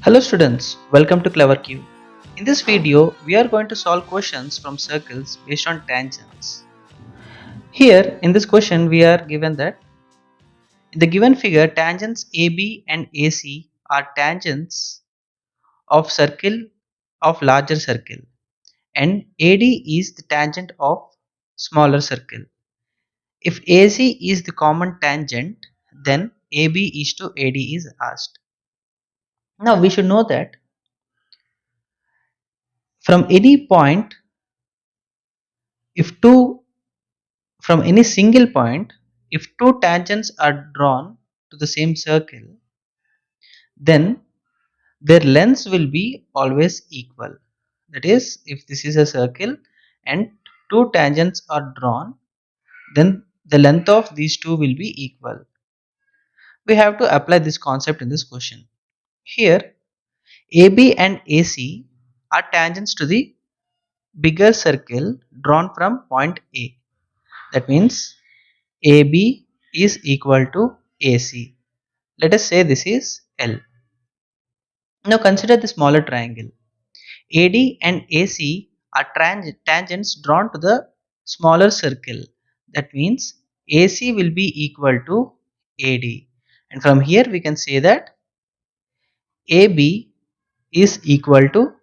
Hello students, welcome to CleverQ. In this video, we are going to solve questions from circles based on tangents. Here, in this question, we are given that in the given figure, tangents AB and AC are tangents of circle of larger circle and AD is the tangent of smaller circle. If AC is the common tangent, then AB is to AD is asked. Now we should know that from any point, if two from any single point, if two tangents are drawn to the same circle, then their lengths will be always equal. That is, if this is a circle and two tangents are drawn, then the length of these two will be equal. We have to apply this concept in this question. Here, AB and AC are tangents to the bigger circle drawn from point A. That means AB is equal to AC. Let us say this is L. Now consider the smaller triangle. AD and AC are tangents drawn to the smaller circle. That means AC will be equal to AD. And from here we can say that AB is equal to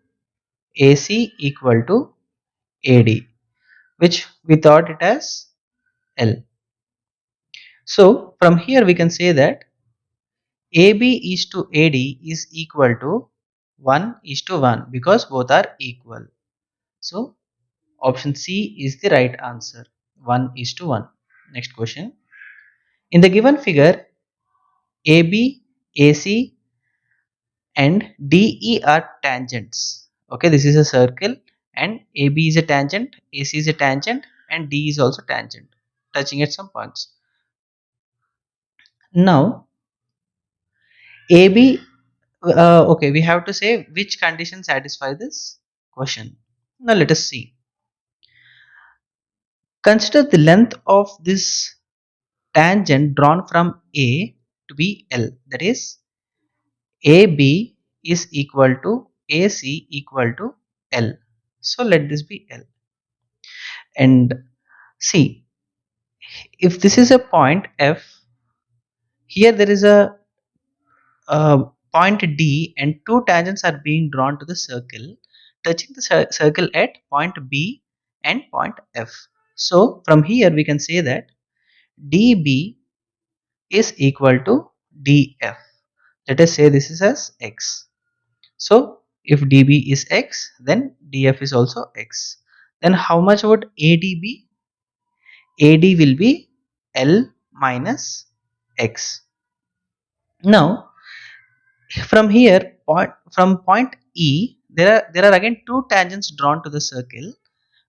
AC equal to AD, which we thought it as L. So from here we can say that AB is to AD is equal to 1 is to 1 because both are equal. So option C is the right answer. 1 is to 1. Next question. In the given figure, AB, AC and DE are tangents. Okay, this is a circle and AB is a tangent, AC is a tangent and D is also tangent, touching at some points. Now AB, okay, we have to say which condition satisfy this question. Now let us see. Consider the length of this tangent drawn from A to be L. That is, AB is equal to AC equal to L. So let this be L. And see, if this is a point F, here there is a point D and two tangents are being drawn to the circle, touching the circle at point B and point F. So from here we can say that DB is equal to DF. Let us say this is as X. So if DB is X, then DF is also X. Then how much would AD be? AD will be L minus X. Now from here, from point E, there are again two tangents drawn to the circle,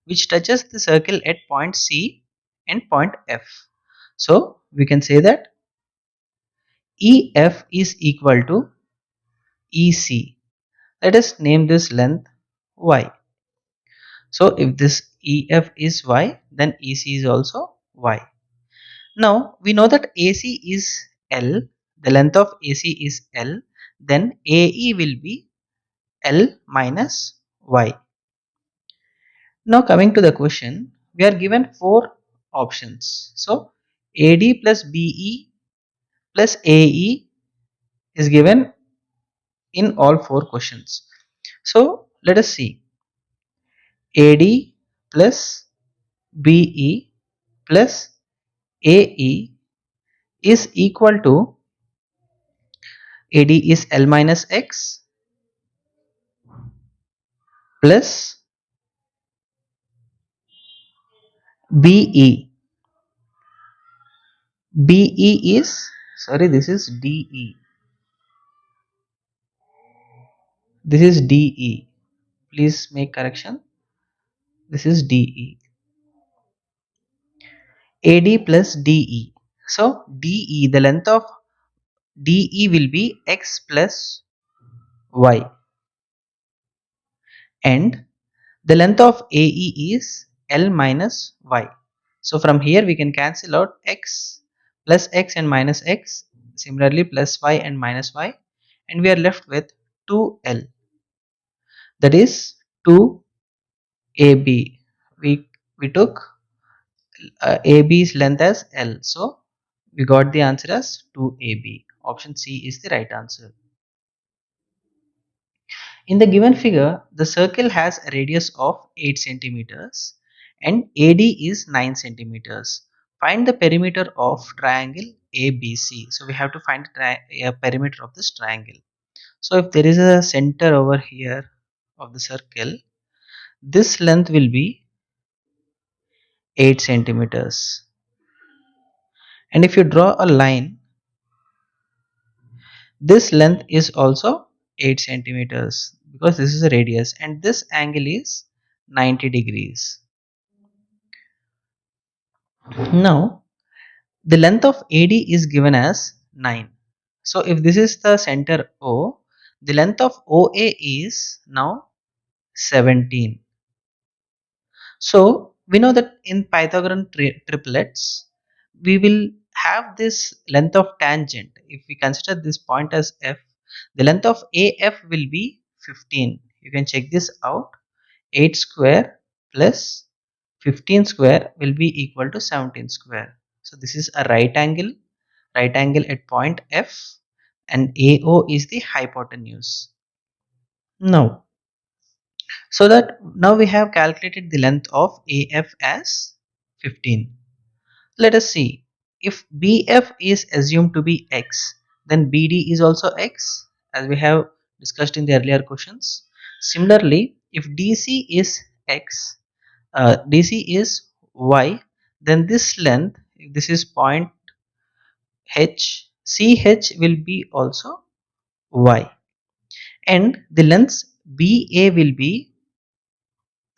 which touches the circle at point C and point F. So we can say that EF is equal to EC. Let us name this length Y. So if this EF is Y, then EC is also Y. Now we know that AC is L, the length of AC is L, then AE will be L minus Y. Now coming to the question, we are given four options. So AD plus BE plus AE is given in all four questions. So let us see. AD plus BE plus AE is equal to, AD is L minus X plus BE. BE is, sorry, this is DE. This is DE. Please make correction. This is DE. AD plus DE. So DE, the length of DE will be X plus Y, and the length of AE is L minus Y. So from here we can cancel out X plus X and minus X, similarly plus Y and minus Y, and we are left with 2L, that is 2AB. We took AB's length as L, so we got the answer as 2AB. Option C is the right answer. In the given figure, the circle has a radius of 8 centimeters and AD is 9 centimeters. Find the perimeter of triangle ABC. So we have to find a perimeter of this triangle. So if there is a center over here of the circle, this length will be 8 centimeters. And if you draw a line, this length is also 8 centimeters because this is a radius and this angle is 90 degrees. Now the length of AD is given as 9. So if this is the center O, the length of OA is now 17. So we know that in Pythagorean triplets, we will have this length of tangent. If we consider this point as F, the length of AF will be 15. You can check this out. 8 square plus 15 square will be equal to 17 square. So this is a right angle at point F, and AO is the hypotenuse. Now, so that now we have calculated the length of AF as 15. Let us see, if BF is assumed to be X, then BD is also X, as we have discussed in the earlier questions. Similarly, if DC is X, DC is Y, then this length, if this is point H, CH will be also Y, and the lengths BA will be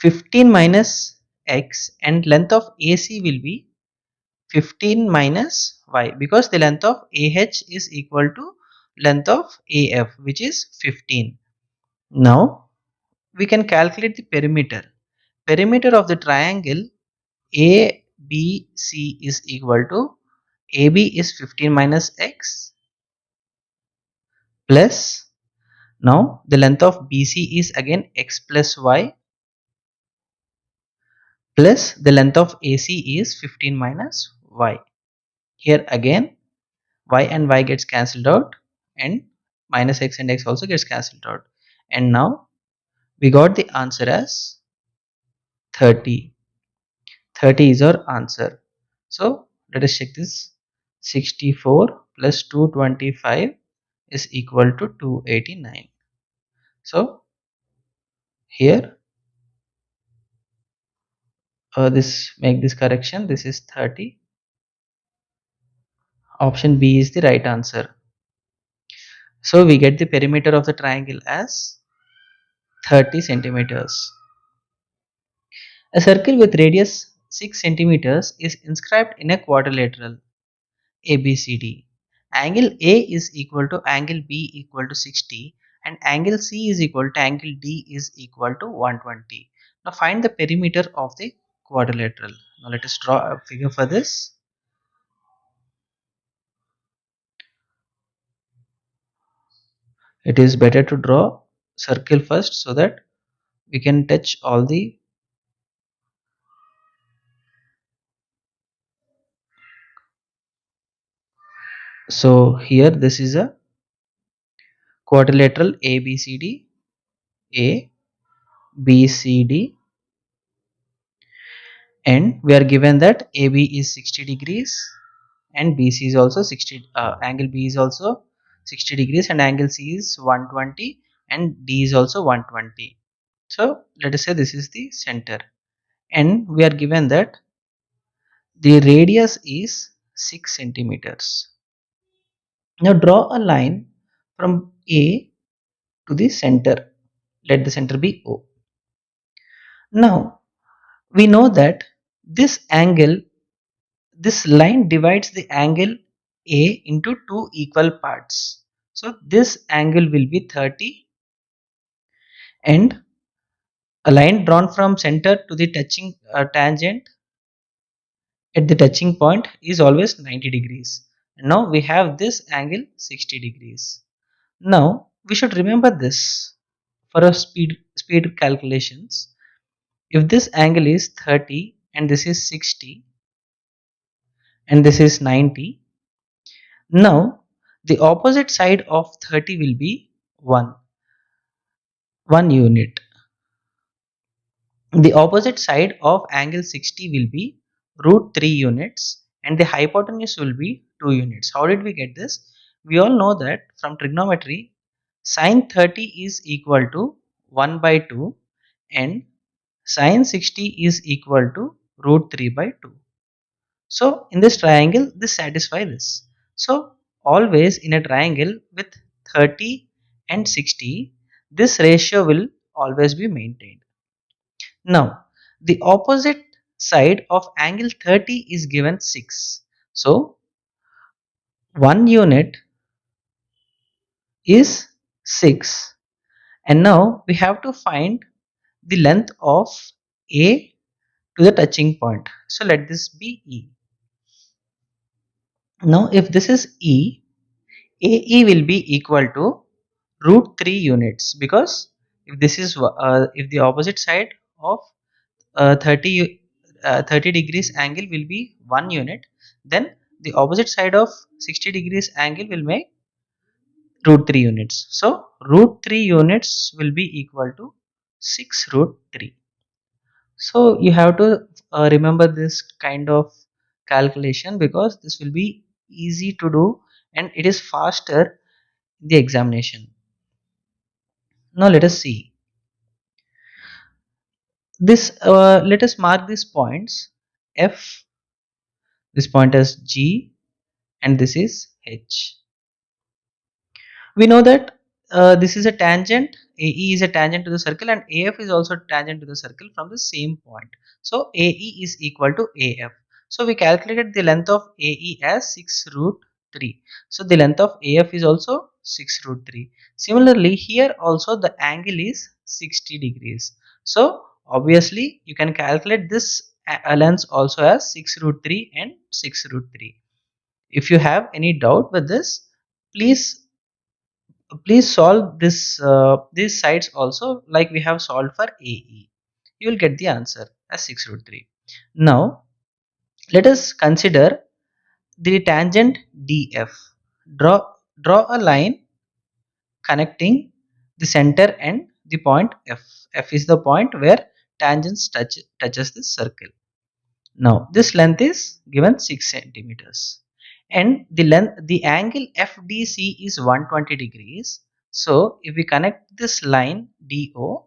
15 minus X, and length of AC will be 15 minus Y, because the length of AH is equal to length of AF, which is 15. Now we can calculate the perimeter. Perimeter of the triangle ABC is equal to AB is 15 minus X plus, now the length of BC is again X plus Y, plus the length of AC is 15 minus Y. Here again Y and Y gets cancelled out, and minus X and X also gets cancelled out, and now we got the answer as 30. 30 is our answer. So let us check this. 64 plus 225 is equal to 289. So here this make this correction, this is 30. Option B is the right answer. So we get the perimeter of the triangle as 30 centimeters. A circle with radius 6 centimeters is inscribed in a quadrilateral ABCD. Angle A is equal to angle B equal to 60, and angle C is equal to angle D is equal to 120. Now find the perimeter of the quadrilateral. Now let us draw a figure for this. It is better to draw circle first so that we can touch all the so here this is a quadrilateral ABCD, A B C D, and we are given that AB is 60 degrees and BC is also 60, angle B is also 60 degrees and angle C is 120 and D is also 120. So let us say this is the center, and we are given that the radius is 6 centimeters. Now draw a line from A to the center. Let the center be O. Now we know that this angle, this line divides the angle A into two equal parts. So this angle will be 30, and a line drawn from center to the touching tangent at the touching point is always 90 degrees. Now we have this angle 60 degrees. Now we should remember this for a speed calculations. If this angle is 30 and this is 60 and this is 90, now the opposite side of 30 will be 1 unit. The opposite side of angle 60 will be root 3 units and the hypotenuse will be 2 units. How did we get this? We all know that from trigonometry sine 30 is equal to 1 by 2 and sine 60 is equal to root 3 by 2. So in this triangle this satisfies this. So always in a triangle with 30 and 60 this ratio will always be maintained. Now, the opposite side of angle 30 is given 6. So, 1 unit is 6. And now we have to find the length of A to the touching point. So, let this be E. Now, if this is E, AE will be equal to root 3 units, because if this is if the opposite side of 30 degrees angle will be 1 unit, then the opposite side of 60 degrees angle will make root 3 units. So root 3 units will be equal to 6 root 3. So you have to remember this kind of calculation, because this will be easy to do and it is faster in the examination. Now let us see this. Let us mark these points. F, this point as G, and this is H. We know that this is a tangent. AE is a tangent to the circle and AF is also tangent to the circle from the same point. So AE is equal to AF. So we calculated the length of AE as 6 root 3. So the length of AF is also 6 root 3. Similarly, here also the angle is 60 degrees. So obviously you can calculate this length also as 6 root 3 and 6 root 3. If you have any doubt with this, please solve this these sides also like we have solved for AE. You will get the answer as 6 root 3. Now let us consider the tangent DF. Draw a line connecting the center and the point F. F is the point where tangents touches the circle. Now this length is given 6 centimeters and the angle FDC is 120 degrees. So if we connect this line DO,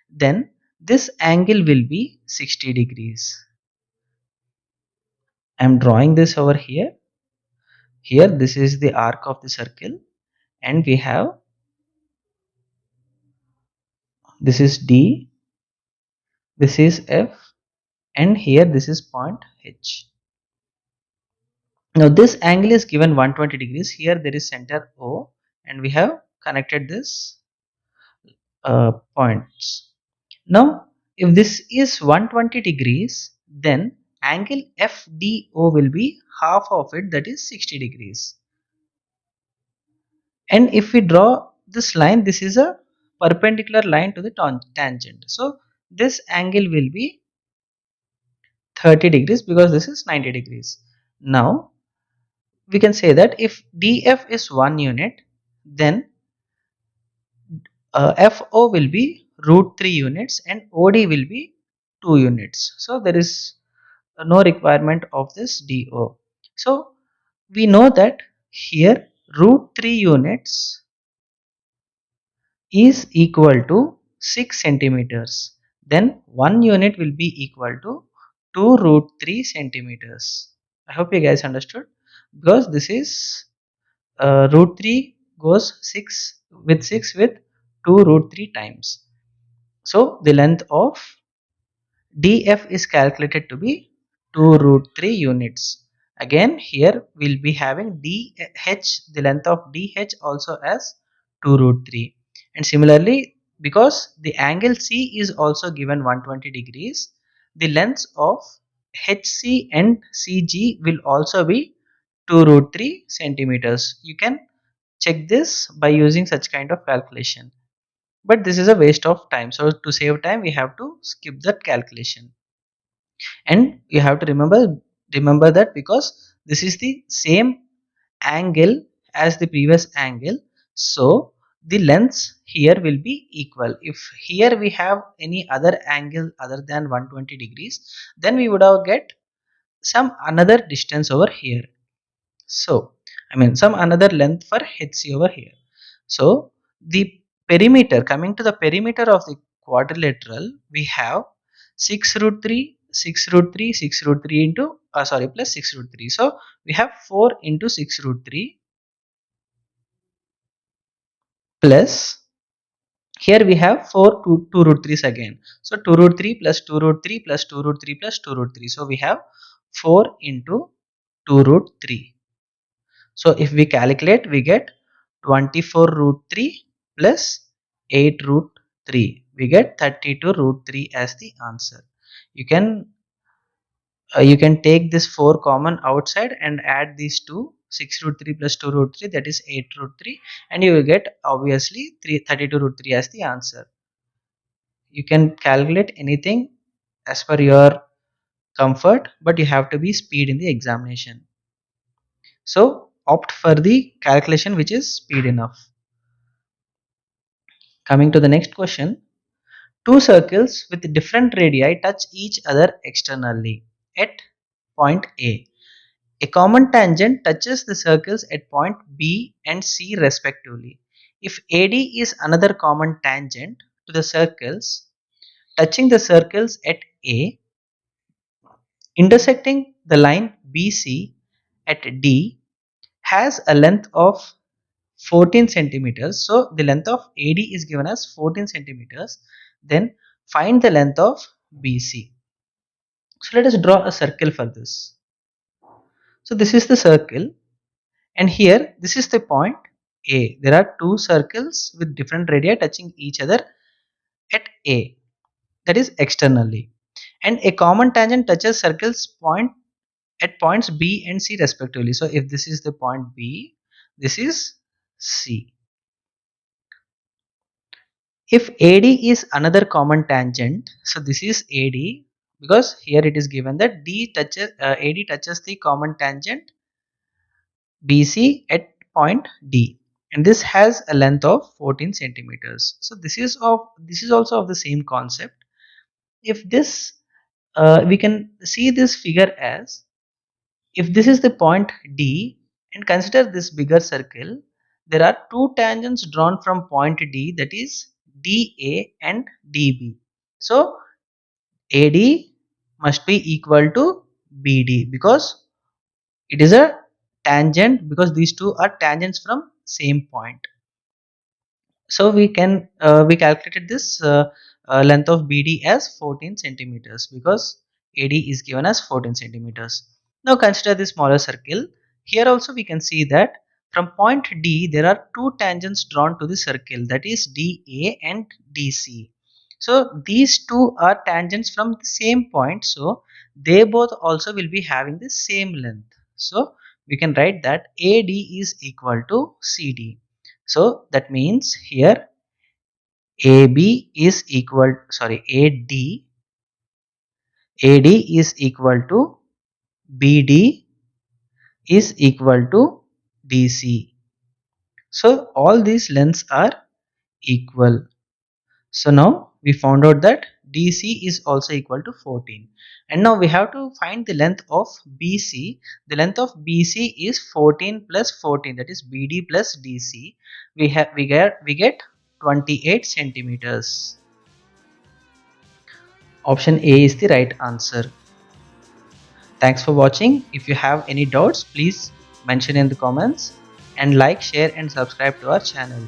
then this angle will be 60 degrees. I am drawing this over here. Here this is the arc of the circle and we have this is D, this is F, and here this is point H. Now this angle is given 120 degrees. Here there is center O and we have connected this points. Now if this is 120 degrees, then angle FDO will be half of it, that is 60 degrees. And if we draw this line, this is a perpendicular line to the tangent. So this angle will be 30 degrees because this is 90 degrees. Now we can say that if DF is 1 unit, then FO will be root 3 units and OD will be 2 units. So there is no requirement of this DO. So we know that here root 3 units is equal to 6 centimeters. Then 1 unit will be equal to 2 root 3 centimeters. I hope you guys understood, because this is root 3 goes 6 with 2 root 3 times. So the length of DF is calculated to be 2 root 3 units. Again here we'll be having DH, the length of DH also as 2 root 3. And similarly, because the angle C is also given 120 degrees, the lengths of HC and CG will also be 2 root 3 centimeters. You can check this by using such kind of calculation. But this is a waste of time. So to save time, we have to skip that calculation. And you have to remember that because this is the same angle as the previous angle, so the lengths here will be equal. If here we have any other angle other than 120 degrees, then we would have get some another distance over here. So I mean some another length for HC over here. So the perimeter, coming to the perimeter of the quadrilateral, we have 6 root 3, 6 root 3, 6 root 3 into sorry plus 6 root 3. So we have 4 into 6 root 3 plus here we have 4 2 root 3's again. So 2 root 3 plus 2 root 3 plus 2 root 3 plus 2 root 3. So we have 4 into 2 root 3. So if we calculate, we get 24 root 3 plus 8 root 3. We get 32 root 3 as the answer. You can take this 4 common outside and add these two, 6 root 3 plus 2 root 3, that is 8 root 3, and you will get obviously 32 root 3 as the answer. You can calculate anything as per your comfort, but you have to be speed in the examination. So opt for the calculation which is speed enough. Coming to the next question, two circles with different radii touch each other externally at point A. A common tangent touches the circles at point B and C respectively. If AD is another common tangent to the circles touching the circles at A, intersecting the line BC at D has a length of 14 centimeters. So the length of AD is given as 14 centimeters. Then find the length of BC. So let us draw a circle for this. So this is the circle, and here this is the point A. There are two circles with different radii touching each other at A, that is externally, and a common tangent touches circles point at points B and C respectively. So if this is the point B, this is C. If AD is another common tangent, so this is AD, because here it is given that AD touches the common tangent BC at point D, and this has a length of 14 centimeters. So this is also of the same concept. If this we can see this figure as, if this is the point D and consider this bigger circle, there are two tangents drawn from point D, that is DA and DB. So AD must be equal to BD because it is a tangent, because these two are tangents from same point. So we calculated this length of BD as 14 centimeters because AD is given as 14 centimeters. Now consider the smaller circle. Here also we can see that from point D there are two tangents drawn to the circle, that is DA and DC. So these two are tangents from the same point, so they both also will be having the same length. So we can write that AD is equal to CD. So that means here AB is equal, sorry, AD is equal to BD is equal to DC. So all these lengths are equal. So now we found out that DC is also equal to 14. And now we have to find the length of BC. The length of BC is 14 plus 14, that is BD plus DC. We get 28 centimeters. Option A is the right answer. Thanks for watching. If you have any doubts, please mention in the comments, and like, share and subscribe to our channel.